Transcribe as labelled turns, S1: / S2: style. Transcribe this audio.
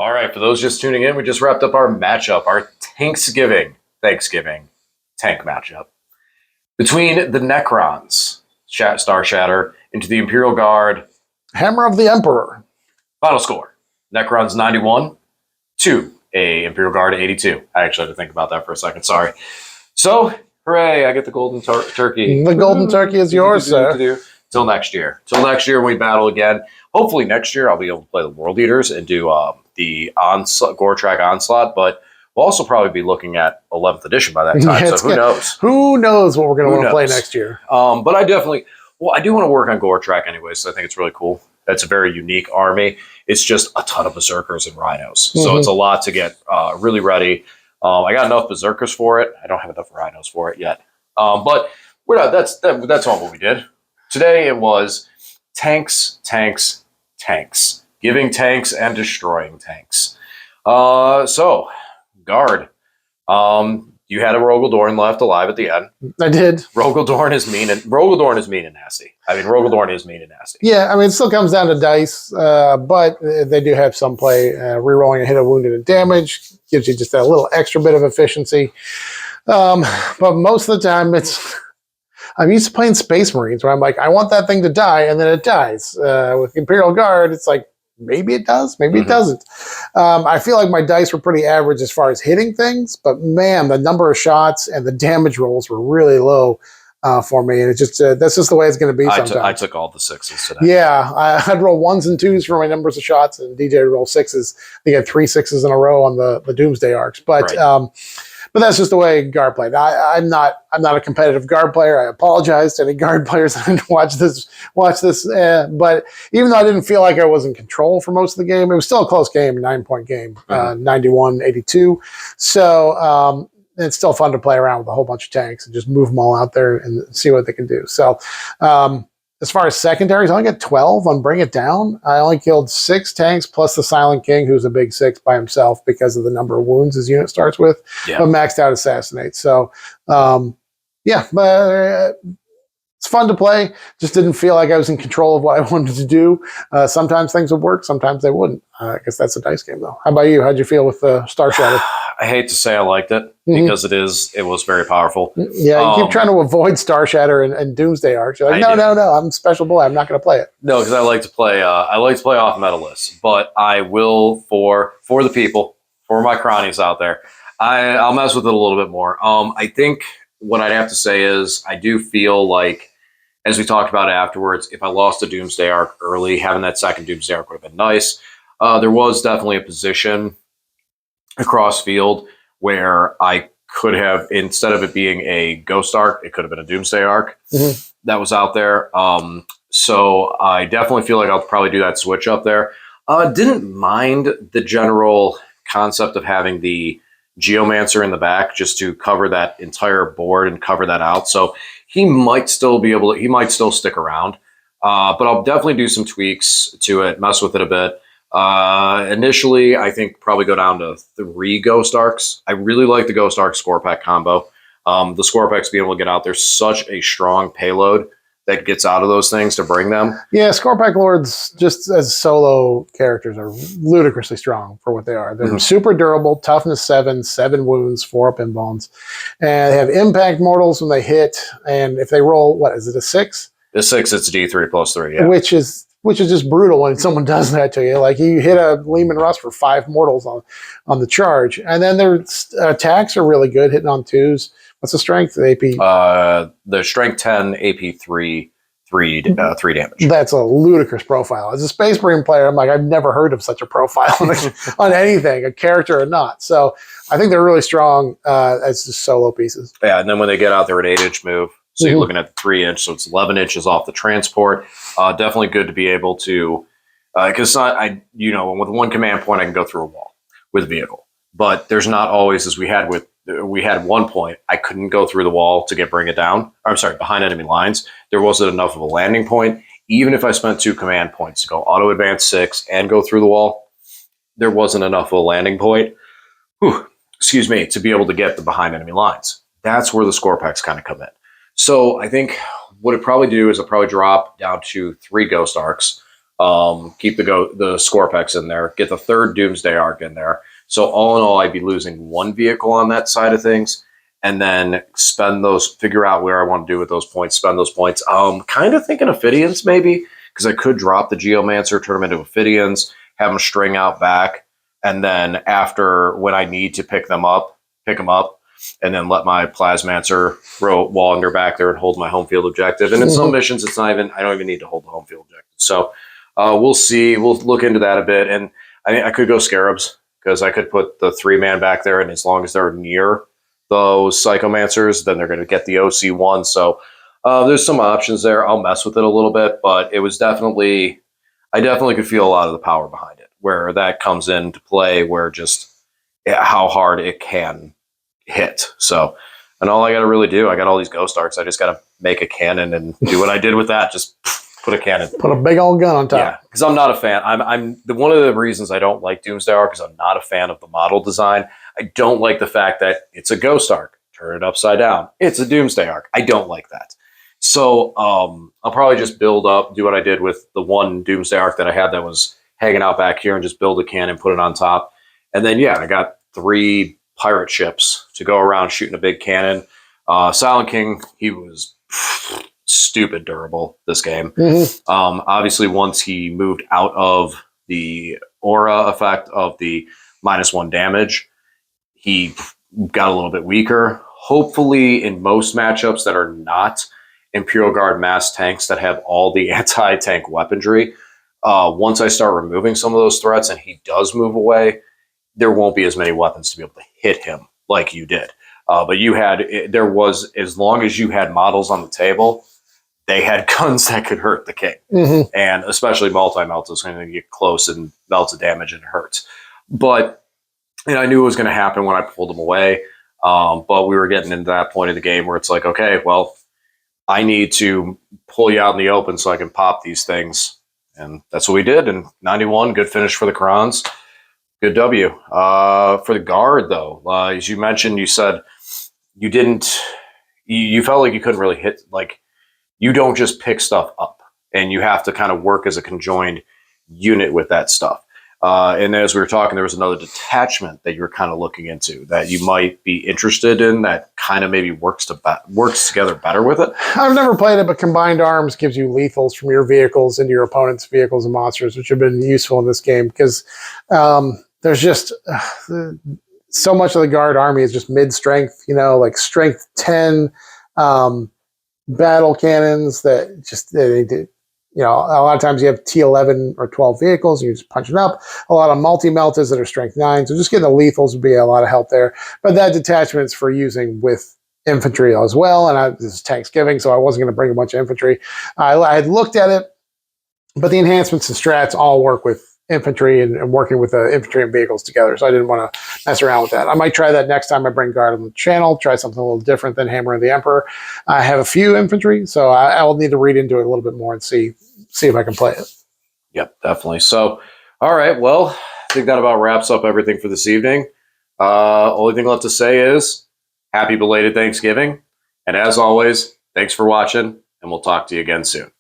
S1: All right, for those just tuning in, we just wrapped up our matchup, our Thanksgiving tank matchup between the Necrons, Star Shatter, into the Imperial Guard.
S2: Hammer of the Emperor.
S1: Final score: Necrons 91 to a Imperial Guard 82. I actually had to think about that for a second. Sorry. So, hooray! I get the golden turkey.
S2: The golden turkey is yours, sir.
S1: Till next year. Till next year, when we battle again. Hopefully, next year I'll be able to play the World Eaters and do the Gore-Track Onslaught, but we'll also probably be looking at 11th edition by that time, so who knows?
S2: Who knows what we're going to want to play next year?
S1: But I do want to work on Gore-Track anyway, so I think it's really cool. That's a very unique army. It's just a ton of Berserkers and Rhinos, so it's a lot to get really ready. I got enough Berserkers for it. I don't have enough Rhinos for it yet, but we're not. That's all what we did. Today it was tanks. Giving tanks and destroying tanks. So, Guard. You had a Rogaldorn left alive at the end.
S2: I did.
S1: Rogaldorn is mean and nasty. I mean, Rogaldorn is mean and nasty.
S2: Yeah, I mean, it still comes down to dice, but they do have some play. Rerolling a hit of wounded and damage gives you just a little extra bit of efficiency. But most of the time, I'm used to playing Space Marines where I'm like, I want that thing to die, and then it dies. With Imperial Guard, it's like, maybe it does, maybe it doesn't. I feel like my dice were pretty average as far as hitting things, but man, the number of shots and the damage rolls were really low for me. And it's just that's just the way it's going to be sometimes.
S1: I took all the sixes today.
S2: Yeah, I'd roll ones and twos for my numbers of shots, and DJ would roll sixes. They had 3 6s in a row on the Doomsday arcs, but. Right. But that's just the way Guard played. I'm not a competitive Guard player. I apologize to any Guard players that watch this. But even though I didn't feel like I was in control for most of the game, it was still a close game, 9-point game, 91-82. So it's still fun to play around with a whole bunch of tanks and just move them all out there and see what they can do. So as far as secondaries, I only got 12 on Bring It Down. I only killed 6 tanks plus the Silent King, who's a big 6 by himself because of the number of wounds his unit starts with, but maxed out Assassinate. So, yeah, but it's fun to play. Just didn't feel like I was in control of what I wanted to do. Sometimes things would work, sometimes they wouldn't. I guess that's a dice game, though. How about you? How'd you feel with Star Shatter?
S1: I hate to say I liked it because it was very powerful.
S2: Yeah, you keep trying to avoid Star Shatter and Doomsday Arcs. You're like, no, I'm special boy. I'm not going to play it.
S1: No, because I like to play off meta lists, but I will for the people, for my cronies out there. I'll mess with it a little bit more. I think what I'd have to say is I do feel like, as we talked about afterwards, if I lost a Doomsday Arc early, having that second Doomsday Arc would have been nice. There was definitely a position across field where I could have, instead of it being a Ghost Arc, it could have been a Doomsday Arc that was out there. So I definitely feel like I'll probably do that switch up there. Didn't mind the general concept of having the Geomancer in the back just to cover that entire board and cover that out. So he might still stick around. But I'll definitely do some tweaks to it, mess with it a bit. Initially, I think probably go down to 3 Ghost Arcs. I really like the Ghost Arc Score Pack combo. The Score Packs being able to get out there, such a strong payload that gets out of those things to bring them.
S2: Yeah, Score Pack Lords, just as solo characters, are ludicrously strong for what they are. They're super durable, toughness 7, 7 wounds, 4 up in bones. And they have impact mortals when they hit. And if they roll, what is it, a 6?
S1: The 6, it's D3 plus 3, yeah.
S2: Which is just brutal when someone does that to you. Like, you hit a Lehman Russ for 5 mortals on the charge. And then their attacks are really good, hitting on 2s. What's the strength? The AP?
S1: The strength 10, AP 3 damage.
S2: That's a ludicrous profile. As a Space Marine player, I'm like, I've never heard of such a profile on anything, a character or not. So I think they're really strong as just solo pieces.
S1: Yeah, and then when they get out there at 8-inch move, so you're looking at 3-inch, so it's 11 inches off the transport. Definitely good to be able to, because with one command point, I can go through a wall with a vehicle. But there's not always, as we had 1 point, I couldn't go through the wall to Bring It Down. Behind enemy lines. There wasn't enough of a landing point. Even if I spent 2 command points to go auto advance 6 and go through the wall, there wasn't enough of a landing point. To be able to get the behind enemy lines. That's where the score packs kind of come in. So I think what I'd probably do is I'll probably drop down to 3 Ghost Arcs. keep the Scorpex in there, get the third Doomsday Arc in there. So all in all, I'd be losing one vehicle on that side of things, and then figure out where I want to do with those points, spend those points. Kind of thinking Ophidians maybe, because I could drop the Geomancer, turn them into Ophidians, have them string out back, and then after when I need to pick them up, and then let my Plasmancer wander back there and hold my home field objective. And in some missions, I don't even need to hold the home field objective. So we'll see. We'll look into that a bit. And I could go Scarabs, because I could put the 3-man back there, and as long as they're near those Psychomancers, then they're going to get the OC1. So there's some options there. I'll mess with it a little bit, but it was I definitely could feel a lot of the power behind it, where that comes into play, where just how hard it can hit. So, and all I got to really do, I got all these Ghost Arcs. I just got to make a cannon and do what I did with that. Just put a cannon.
S2: Put a big old gun on top.
S1: Yeah, because I'm not a fan. One of the reasons I don't like Doomsday Arc is I'm not a fan of the model design. I don't like the fact that it's a Ghost Arc. Turn it upside down. It's a Doomsday Arc. I don't like that. So I'll probably just build up, do what I did with the one Doomsday Arc that I had that was hanging out back here, and just build a cannon, put it on top. And then, yeah, I got 3 pirate ships to go around shooting a big cannon. Silent King, he was stupid durable this game. Obviously, once he moved out of the aura effect of the -1 damage, he got a little bit weaker. Hopefully, in most matchups that are not Imperial Guard mass tanks that have all the anti-tank weaponry, once I start removing some of those threats and he does move away, there won't be as many weapons to be able to hit him like you did. But as long as you had models on the table, they had guns that could hurt the king. And especially multi-melt is going to get close and melts of damage and it hurts. But I knew it was going to happen when I pulled him away. But we were getting into that point of the game where it's like, okay, well, I need to pull you out in the open so I can pop these things. And that's what we did. And 91, good finish for the Crons. Good W. For the Guard, though, as you mentioned, you said you felt like you couldn't really hit, like, you don't just pick stuff up, and you have to kind of work as a conjoined unit with that stuff. And as we were talking, there was another detachment that you were kind of looking into that you might be interested in that kind of maybe works together better with it.
S2: I've never played it, but Combined Arms gives you lethals from your vehicles into your opponent's vehicles and monsters, which have been useful in this game because there's just so much of the Guard army is just mid-strength, like strength 10 battle cannons that just they do. A lot of times you have T11 or 12 vehicles, and you just punch it up. A lot of multi-meltas that are strength 9. So just getting the lethals would be a lot of help there. But that detachment's for using with infantry as well. And this is Thanksgiving, so I wasn't going to bring a bunch of infantry. I had looked at it, but the enhancements and strats all work with infantry and working with the infantry and vehicles together. So I didn't want to mess around with that. I might try that next time I bring Guard on the channel, try something a little different than Hammer of the Emperor. I have a few infantry, so I will need to read into it a little bit more and see if I can play it.
S1: Yep, definitely. So, all right, well, I think that about wraps up everything for this evening. Only thing left to say is happy belated Thanksgiving. And as always, thanks for watching, and we'll talk to you again soon.